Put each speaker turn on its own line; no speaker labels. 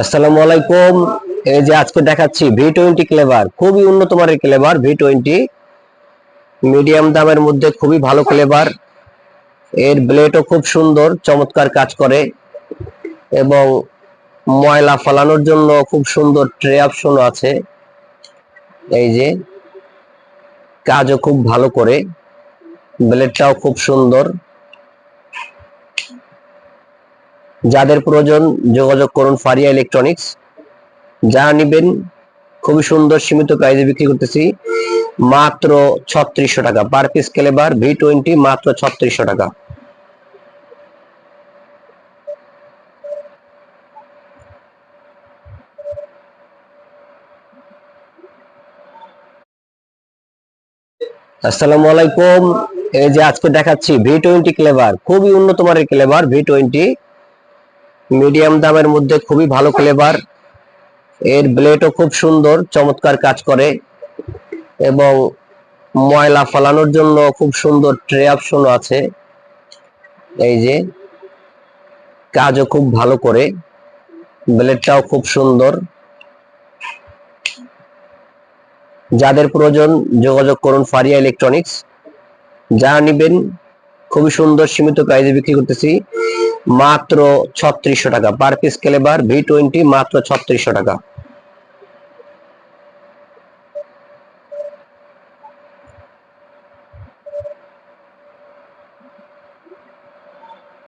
আসসালামু আলাইকুম। এই যে আজকে দেখাচ্ছি V20 ক্লেভার, খুবই উন্নত মানের ক্লেভার V20, মিডিয়াম দামের মধ্যে খুবই ভালো ক্লেভার। এর ব্লেডও খুব সুন্দর, চমৎকার কাজ করে এবং ময়লা ফালানোর জন্য খুব সুন্দর ট্রে অপশন আছে। এই যে কাজও খুব ভালো করে, ব্লেডটাও খুব সুন্দর। যাদের প্রয়োজন যোগাযোগ করুন ফারিয়া ইলেকট্রনিক্স। যা নিবেন খুবই সুন্দর সীমিত প্রাইসে বিক্রি করতেছি, মাত্র 3600 টাকা পার পিস ক্লেভার V20, মাত্র 3600 টাকা। আসসালামু আলাইকুম। এই যে আজকে দেখাচ্ছি V20 ক্লেভার, খুবই উন্নত মানের ক্লেভার V20, মিডিয়াম দামের মধ্যে খুবই ভালো ক্লেভার। এর ব্লেডও খুব সুন্দর, চমৎকার কাজ করে এবং ময়লা ফালানোর জন্য খুব সুন্দর ট্রে অপশন আছে। এই যে কাজও খুব ভালো করে, ব্লেডটাও খুব সুন্দর। যাদের প্রয়োজন যোগাযোগ করুন ফারিয়া ইলেকট্রনিক্স। যা নিবেন খুবই সুন্দর সীমিত প্রাইসে বিক্রি করতেছি, মাত্র 3600 টাকা পার পিস ক্লেভার V20, মাত্র 3600 টাকা।